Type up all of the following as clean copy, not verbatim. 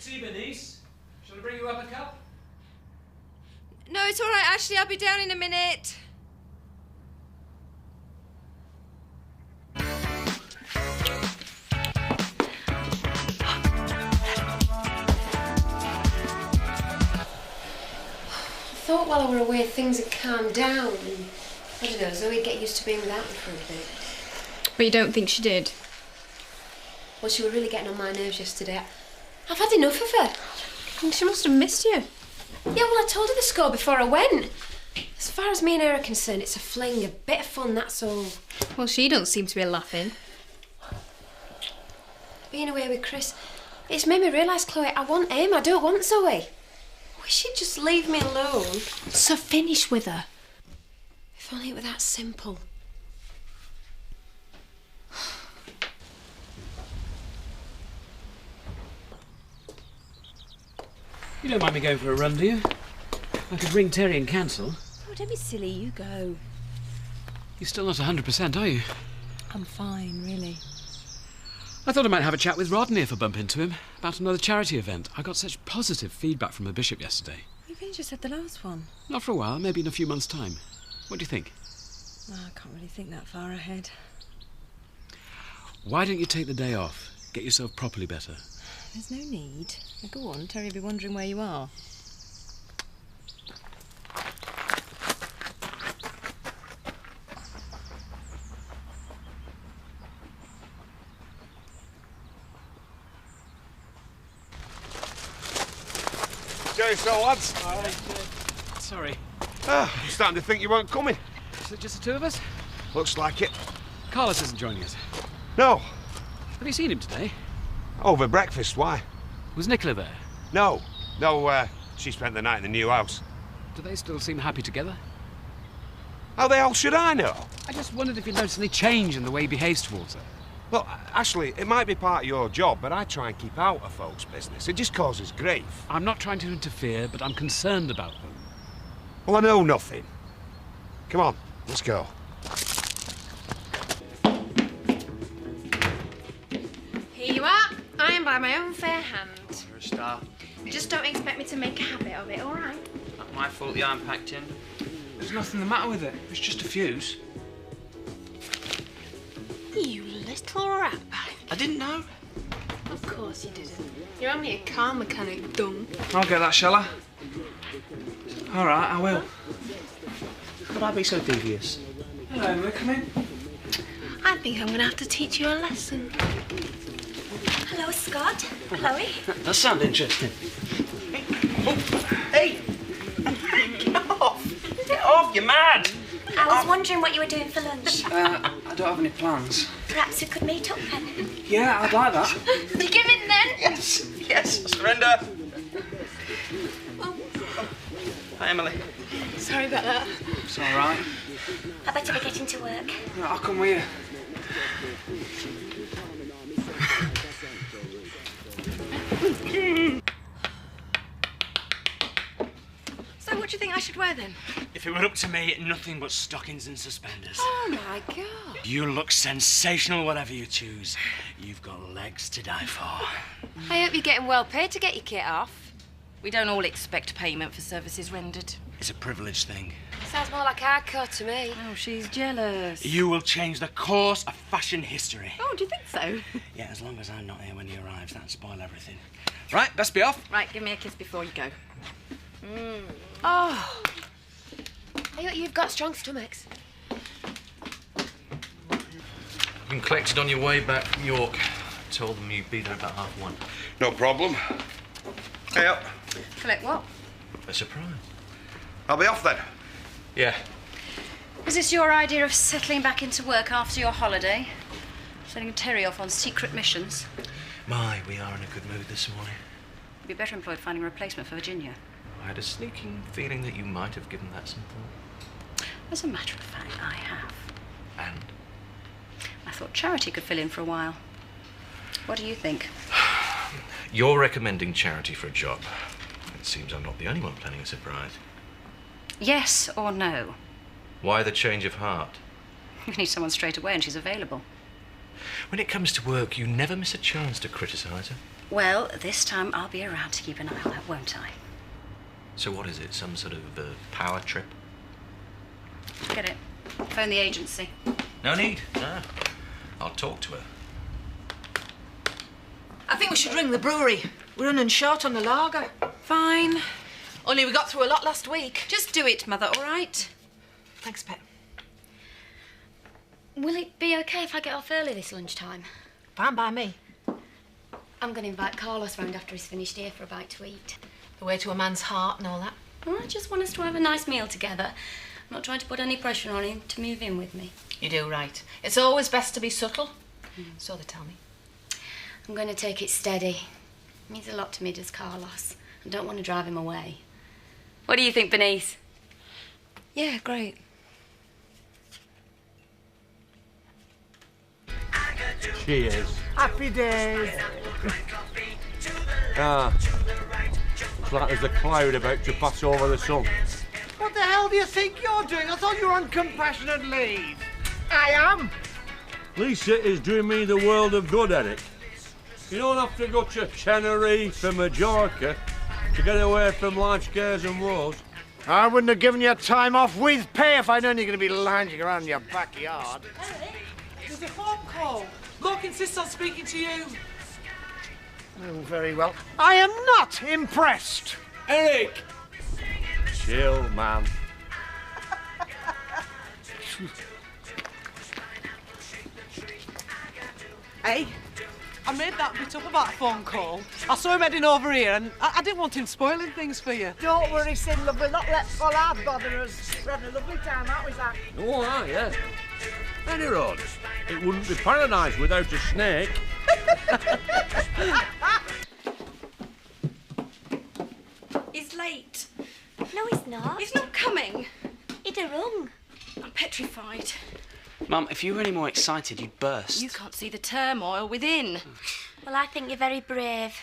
Tea, Bernice. Shall I bring you up a cup? No, it's all right, Ashley. I'll be down in a minute. I thought while I were away things had calmed down and, I don't know, Zoe'd get used to being without me for a bit. But you don't think she did? Well, she was really getting on my nerves yesterday. I've had enough of her. I think she must have missed you. Yeah, well, I told her the score before I went. As far as me and her are concerned, it's a fling, a bit of fun, that's all. Well, she don't seem to be laughing. Being away with Chris, it's made me realise, Chloe, I want him, I don't want Zoe. I wish she'd just leave me alone. So finish with her. If only it were that simple. You don't mind me going for a run, do you? I could ring Terry and cancel. Oh, don't be silly, you go. You're still not 100%, are you? I'm fine, really. I thought I might have a chat with Rodney if I bump into him about another charity event. I got such positive feedback from the bishop yesterday. You've only just had the last one. Not for a while, maybe in a few months' time. What do you think? Oh, I can't really think that far ahead. Why don't you take the day off? Get yourself properly better. There's no need. Now go on, Terry will be wondering where you are. So, lads. Sorry. I'm starting to think you weren't coming. Is it just the two of us? Looks like it. Carlos isn't joining us. No. Have you seen him today? Over breakfast, why? Was Nicola there? No. She spent the night in the new house. Do they still seem happy together? How the hell should I know? I just wondered if you noticed any change in the way he behaves towards her. Look, Ashley, it might be part of your job, but I try and keep out of folks' business. It just causes grief. I'm not trying to interfere, but I'm concerned about them. Well, I know nothing. Come on, let's go. Here you are. I am by my own fair hand. You're a star. Just don't expect me to make a habit of it, all right? Not my fault the iron packed in. There's nothing the matter with it. It's just a fuse. You little ratbag. I didn't know. Of course you didn't. You're only a car mechanic, dumb. I'll get that, shall I? All right, I will. Could I be so devious? Hello, Emma, come in. I think I'm going to have to teach you a lesson. Hello, Scott. Chloe. That sounds interesting. Hey! Get off! Get off, you're mad! I was wondering what you were doing for lunch. I don't have any plans. Perhaps we could meet up then. Yeah, I'd like that. You give in then? Yes, yes, I surrender. Hi, Emily. Sorry about that. It's all right. I better be getting to work. Right, I'll come with you. So what do you think I should wear then? If it were up to me, nothing but stockings and suspenders. Oh, my God. You look sensational, whatever you choose. You've got legs to die for. I hope you're getting well paid to get your kit off. We don't all expect payment for services rendered. It's a privilege thing. Sounds more like hardcore to me. Oh, she's jealous. You will change the course of fashion history. Oh, do you think so? Yeah, as long as I'm not here when he arrives, that'll spoil everything. Right, best be off. Right, give me a kiss before you go. Oh. You've got strong stomachs. You can collect it on your way back from York. Told them you'd be there about 1:30. No problem. Hey up. Collect what? A surprise. I'll be off then. Yeah. Was this your idea of settling back into work after your holiday? Sending Terry off on secret missions? My, we are in a good mood this morning. You'd be better employed finding a replacement for Virginia. I had a sneaking feeling that you might have given that some thought. As a matter of fact, I have. And? I thought Charity could fill in for a while. What do you think? You're recommending Charity for a job. It seems I'm not the only one planning a surprise. Yes or no? Why the change of heart? We need someone straight away and she's available. When it comes to work, you never miss a chance to criticise her. Well, this time I'll be around to keep an eye on that, won't I? So what is it? Some sort of power trip? Get it. Phone the agency. No need. No. I'll talk to her. I think we should ring the brewery. We're running short on the lager. Fine. Only we got through a lot last week. Just do it, Mother, all right? Thanks, Pet. Will it be okay if I get off early this lunchtime? Fine by me. I'm going to invite Carlos round after he's finished here for a bite to eat. The way to a man's heart and all that. Well, I just want us to have a nice meal together. I'm not trying to put any pressure on him to move in with me. You do right. It's always best to be subtle. So they tell me. I'm going to take it steady. It means a lot to me, does Carlos. I don't want to drive him away. What do you think, Bernice? Yeah, great. Cheers. Happy days. It's like there's a cloud about to pass over the sun. What the hell do you think you're doing? I thought you were on compassionate leave. I am. Lisa is doing me the world of good, Eric. You don't have to go to Tenerife or Majorca to get away from life's cares and woes. I wouldn't have given you time off with pay if I'd known you're going to be lounging around in your backyard. There's a phone call. Bloke insists on speaking to you. Oh, very well. I am not impressed. Eric! Chill, man. Hey, I made that bit up about a phone call. I saw him heading over here and I didn't want him spoiling things for you. Don't worry, Sid, love. We'll not let Pollard bother us. We're having a lovely time, aren't we, Zach? Oh, yeah. Any road. It wouldn't be paradise without a snake. He's late. No, he's not. He's not coming. He'd have rung. I'm petrified. Mum, if you were any more excited, you'd burst. You can't see the turmoil within. Well, I think you're very brave.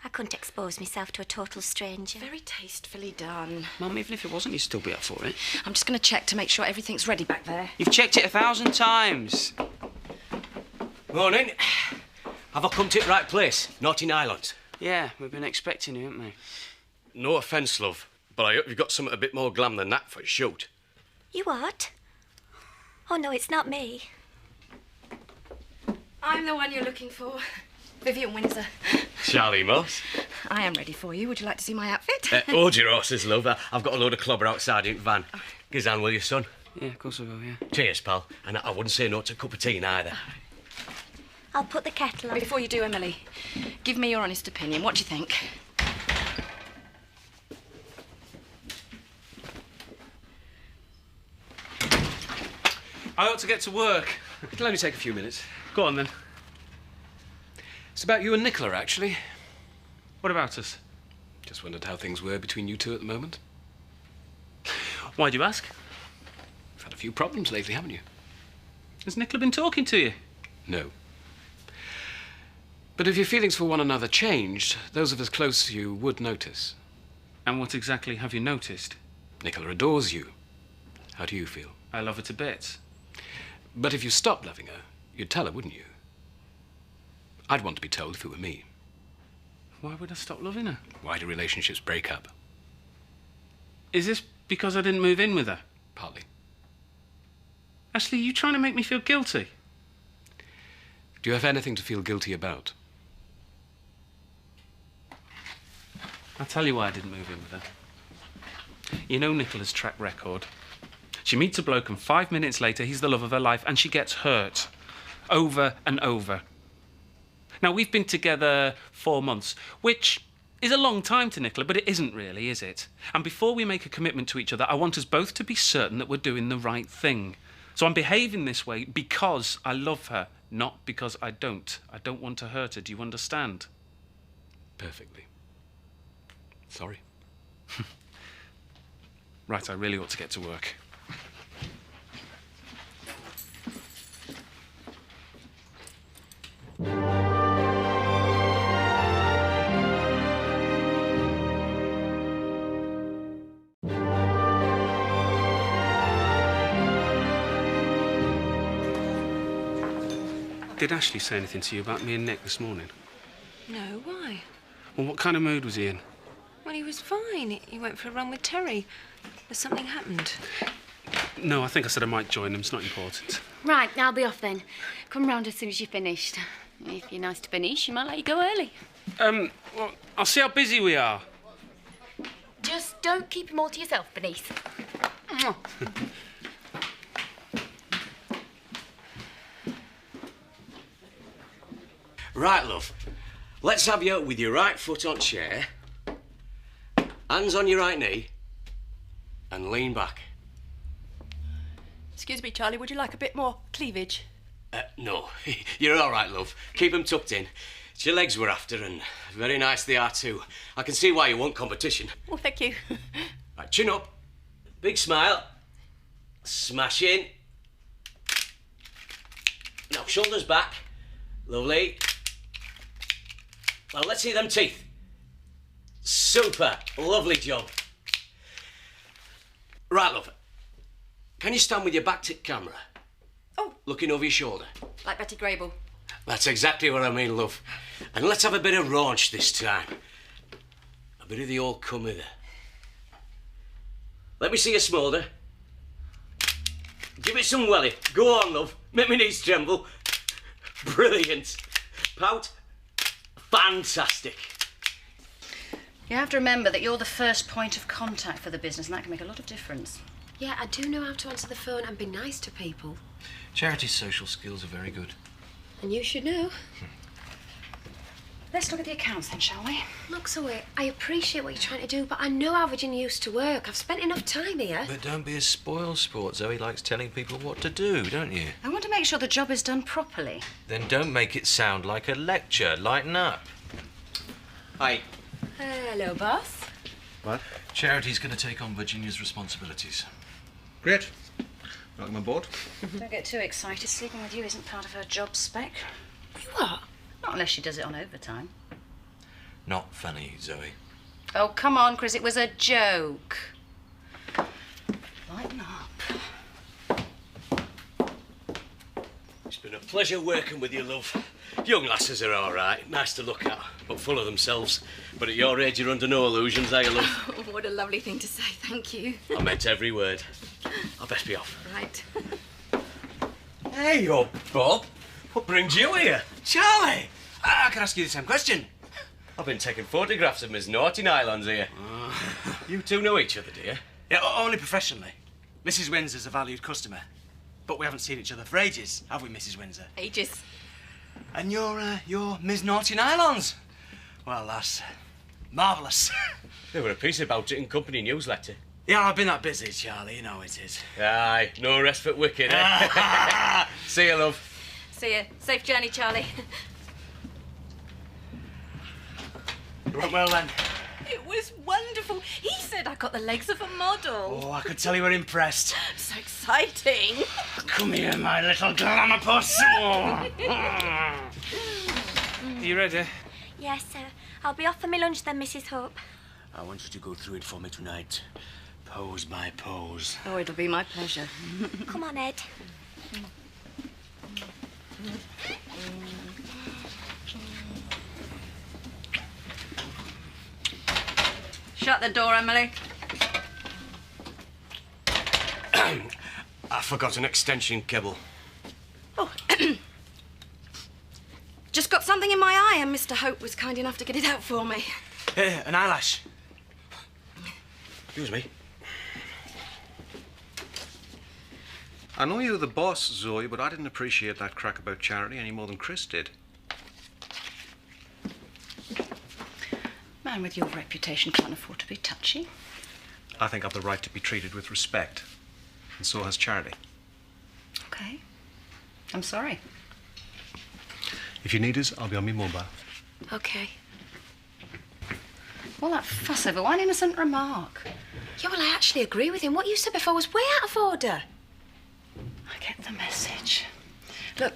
I couldn't expose myself to a total stranger. Very tastefully done. Mum, even if it wasn't, you'd still be up for it. I'm just going to check to make sure everything's ready back there. You've checked it 1,000 times. Morning. Have I come to the right place? Naughty Islands? Yeah, we've been expecting you, haven't we? No offence, love, but I hope you've got something a bit more glam than that for a shoot. You what? Oh, no, it's not me. I'm the one you're looking for. Vivian Windsor. Charlie Moss. I am ready for you. Would you like to see my outfit? Hold your horses, love. I've got a load of clobber outside in the van. Give us a hand, will you, son? Yeah, of course I will, yeah. Cheers, pal. And I wouldn't say no to a cup of tea neither. I'll put the kettle on. Before you do, Emily, give me your honest opinion. What do you think? I ought to get to work. It'll only take a few minutes. Go on, then. It's about you and Nicola, actually. What about us? Just wondered how things were between you two at the moment. Why do you ask? You've had a few problems lately, haven't you? Has Nicola been talking to you? No. But if your feelings for one another changed, those of us close to you would notice. And what exactly have you noticed? Nicola adores you. How do you feel? I love her to bits. But if you stopped loving her, you'd tell her, wouldn't you? I'd want to be told if it were me. Why would I stop loving her? Why do relationships break up? Is this because I didn't move in with her? Partly. Ashley, you trying to make me feel guilty? Do you have anything to feel guilty about? I'll tell you why I didn't move in with her. You know Nicola's track record. She meets a bloke and 5 minutes later he's the love of her life and she gets hurt. Over and over. Now, we've been together 4 months, which is a long time to Nicola, but it isn't really, is it? And before we make a commitment to each other, I want us both to be certain that we're doing the right thing. So I'm behaving this way because I love her, not because I don't. I don't want to hurt her. Do you understand? Perfectly. Sorry. Right, I really ought to get to work. Did Ashley say anything to you about me and Nick this morning? No, why? Well, what kind of mood was he in? Well, he was fine. He went for a run with Terry. But something happened. No, I think I said I might join him. It's not important. Right, I'll be off then. Come round as soon as you're finished. If you're nice to Bernice, she might let you go early. Well, I'll see how busy we are. Just don't keep him all to yourself, Bernice. Right, love. Let's have you with your right foot on chair, hands on your right knee, and lean back. Excuse me, Charlie, would you like a bit more cleavage? No, you're all right, love. Keep them tucked in. It's your legs we're after, and very nice they are too. I can see why you want competition. Oh, thank you. Right, chin up, big smile, smash in. Now, shoulders back. Lovely. Now, let's see them teeth. Super. Lovely job. Right, love. Can you stand with your back to camera? Oh. Looking over your shoulder. Like Betty Grable. That's exactly what I mean, love. And let's have a bit of raunch this time. A bit of the old come hither. Let me see you smolder. Give it some welly. Go on, love. Make me knees tremble. Brilliant. Pout. Fantastic. You have to remember that you're the first point of contact for the business, and that can make a lot of difference. Yeah, I do know how to answer the phone and be nice to people. Charity's social skills are very good. And you should know. Let's look at the accounts then, shall we? Look, Zoe, I appreciate what you're trying to do, but I know how Virginia used to work. I've spent enough time here. But don't be a spoil sport. Zoe likes telling people what to do, don't you? I want to make sure the job is done properly. Then don't make it sound like a lecture. Lighten up. Hi. Hello, boss. What? Charity's going to take on Virginia's responsibilities. Great. Welcome aboard. Don't get too excited. Sleeping with you isn't part of her job spec. What? Not unless she does it on overtime. Not funny, Zoe. Oh, come on, Chris. It was a joke. Lighten up. It's been a pleasure working with you, love. Young lasses are all right. Nice to look at, but full of themselves. But at your age, you're under no illusions, are you, love? Oh, what a lovely thing to say, thank you. I meant every word. I'll best be off. Right. Hey, up, Bob. What brings you here? Charlie! I can ask you the same question. I've been taking photographs of Miss Naughty Nylons here. You two know each other, do you? Yeah, only professionally. Mrs. Windsor's a valued customer. But we haven't seen each other for ages, have we, Mrs. Windsor? Ages. And you're Miss Naughty Nylons. Well, that's marvellous. There were a piece about it in company newsletter. Yeah, I've been that busy, Charlie, you know it is. Aye, no rest for wicked, eh? See you, love. See you. Safe journey, Charlie. You went well, then? It was wonderful. He said I got the legs of a model. Oh, I could tell you were impressed. So exciting. Come here, my little glamour puss. Are you ready? Yes, sir. I'll be off for my lunch then, Mrs. Hope. I want you to go through it for me tonight. Pose by pose. Oh, it'll be my pleasure. Come on, Ed. Shut the door, Emily. I forgot an extension cable. Oh, just got something in my eye, and Mr. Hope was kind enough to get it out for me. Here, an eyelash. Excuse me. I know you're the boss, Zoe, but I didn't appreciate that crack about Charity any more than Chris did. Man with your reputation can't afford to be touchy. I think I've the right to be treated with respect. And so has Charity. Okay. I'm sorry. If you need us, I'll be on my mobile. Okay. All that fuss over one innocent remark. Yeah, well, I actually agree with him. What you said before was way out of order. I get the message. Look,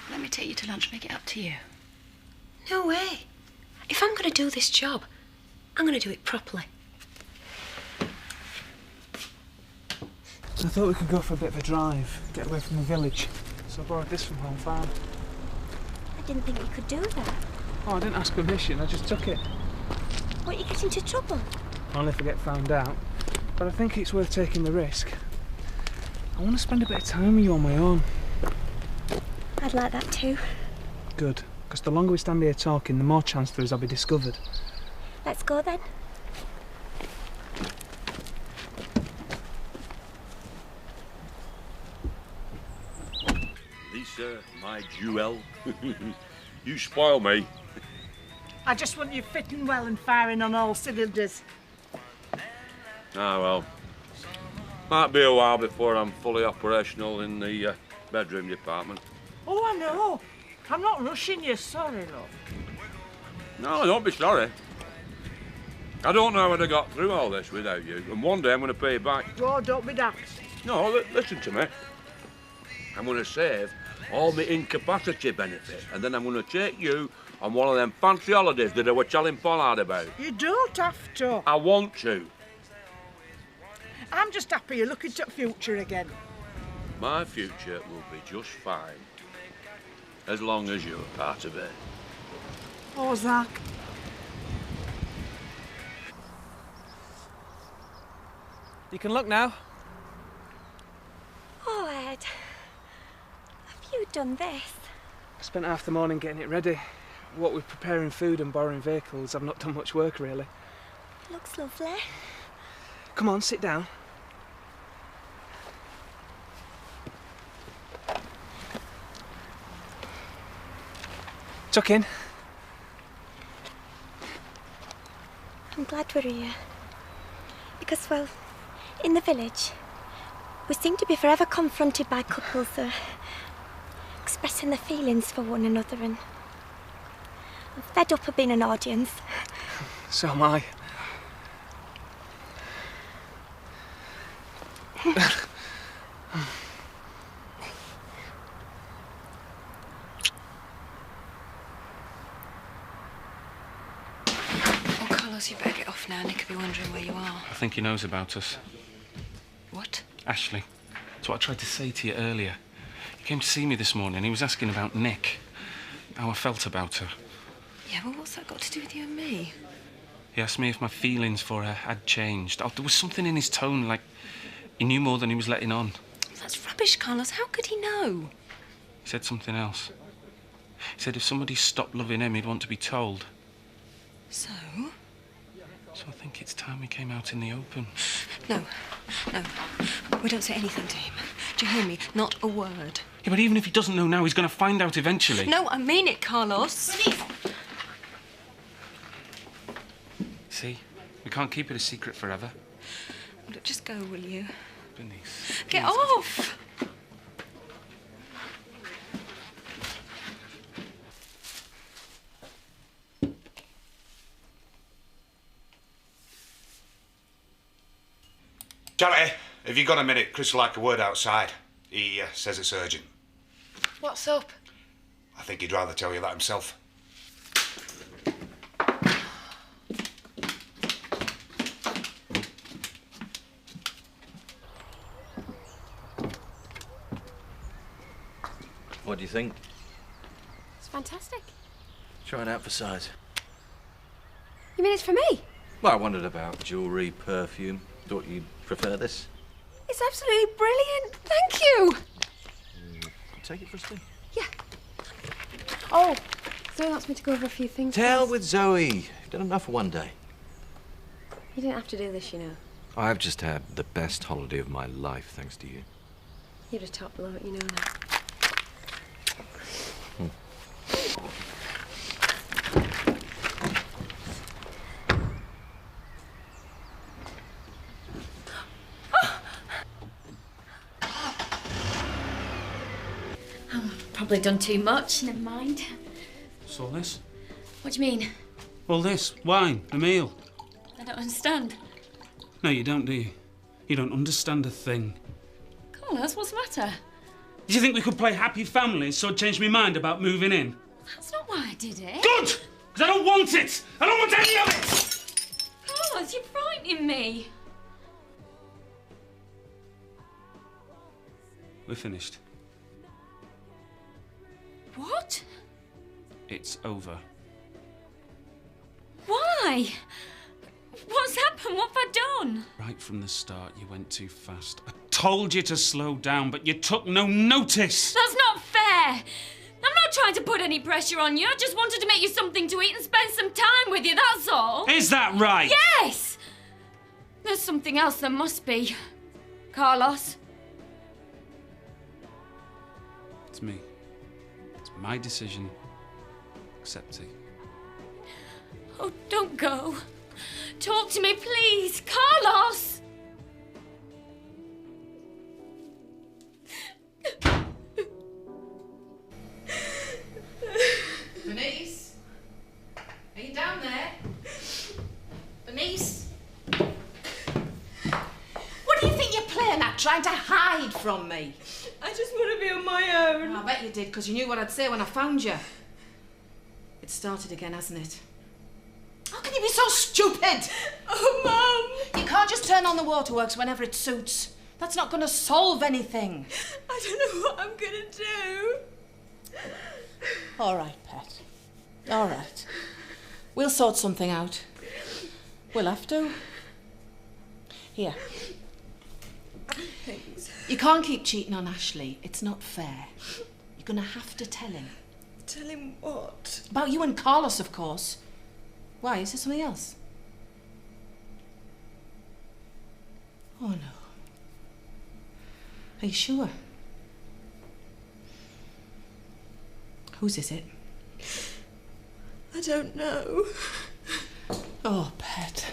let me take you to lunch, make it up to you. No way. If I'm going to do this job, I'm going to do it properly. I thought we could go for a bit of a drive, get away from the village. So I borrowed this from Home Farm. I didn't think we could do that. Oh, I didn't ask permission, I just took it. What, you get into trouble? Only if I get found out. But I think it's worth taking the risk. I want to spend a bit of time with you on my own. I'd like that too. Good, because the longer we stand here talking, the more chance there is I'll be discovered. Let's go then. Lisa, my jewel. You spoil me. I just want you fitting well and firing on all cylinders. Ah, well. Might be a while before I'm fully operational in the bedroom department. Oh, I know. I'm not rushing you, sorry, love. No, don't be sorry. I don't know how I'd have got through all this without you, and one day I'm going to pay you back. Oh, don't be daft. No, listen to me. I'm going to save all my incapacity benefit, and then I'm going to take you on one of them fancy holidays that I was telling Pollard about. You don't have to. I want to. I'm just happy you're looking to the future again. My future will be just fine, as long as you're part of it. Oh, Zach. You can look now. Oh, Ed. Have you done this? I spent half the morning getting it ready. What with preparing food and borrowing vehicles, I've not done much work, really. Looks lovely. Come on, sit down. Tuck in. I'm glad we're here. Because, well, in the village, we seem to be forever confronted by couples expressing their feelings for one another, and I'm fed up of being an audience. So am I. Oh, Carlos, you better get off now. Nick will be wondering where you are. I think he knows about us. What? Ashley. That's what I tried to say to you earlier. He came to see me this morning. He was asking about Nick. How I felt about her. Yeah, well, what's that got to do with you and me? He asked me if my feelings for her had changed. Oh, there was something in his tone, like he knew more than he was letting on. That's rubbish, Carlos. How could he know? He said something else. He said if somebody stopped loving him, he'd want to be told. So? So I think it's time we came out in the open. No. We don't say anything to him. Do you hear me? Not a word. Yeah, but even if he doesn't know now, he's going to find out eventually. No, I mean it, Carlos. See? We can't keep it a secret forever. Look, just go, will you? Denise. Get off! Charity, have you got a minute? Chris would like a word outside. He says it's urgent. What's up? I think he'd rather tell you that himself. What do you think? It's fantastic. Try it out for size. You mean it's for me? Well, I wondered about jewellery, perfume. Thought you'd prefer this. It's absolutely brilliant. Thank you. Take it for a spin. Oh, Zoe wants me to go over a few things. Tell first. with Zoe. You've done enough for one day. You didn't have to do this, you know. I've just had the best holiday of my life, thanks to you. You're a top bloke, you know that. Probably done too much. Never mind. What's all this? What do you mean? All this? Wine? A meal? I don't understand. No, you don't, do you? You don't understand a thing. Carlos, what's the matter? Did you think we could play happy families so I'd change my mind about moving in? That's not why I did it. Good! Because I don't want it! I don't want any of it! Carlos, you're frightening me. We're finished. What? It's over. Why? What's happened? What have I done? Right from the start, you went too fast. I told you to slow down, but you took no notice. That's not fair. I'm not trying to put any pressure on you. I just wanted to make you something to eat and spend some time with you, that's all. Is that right? Yes! There's something else there must be. Carlos. It's me. It's my decision. Accept it. Oh, don't go. Talk to me, please. Carlos! Bernice? Are you down there? Bernice? What do you think you're playing at, trying to hide from me? I just want to be on my own. I bet you did, because you knew what I'd say when I found you. It's started again, hasn't it? How can you be so stupid? Oh, Mum! You can't just turn on the waterworks whenever it suits. That's not going to solve anything. I don't know what I'm going to do. All right, Pet. All right. We'll sort something out. We'll have to. Here. Thanks. You can't keep cheating on Ashley. It's not fair. You're going to have to tell him. Tell him what? About you and Carlos, of course. Why? Is there something else? Oh, no. Are you sure? Whose is it? I don't know. Oh, Pet.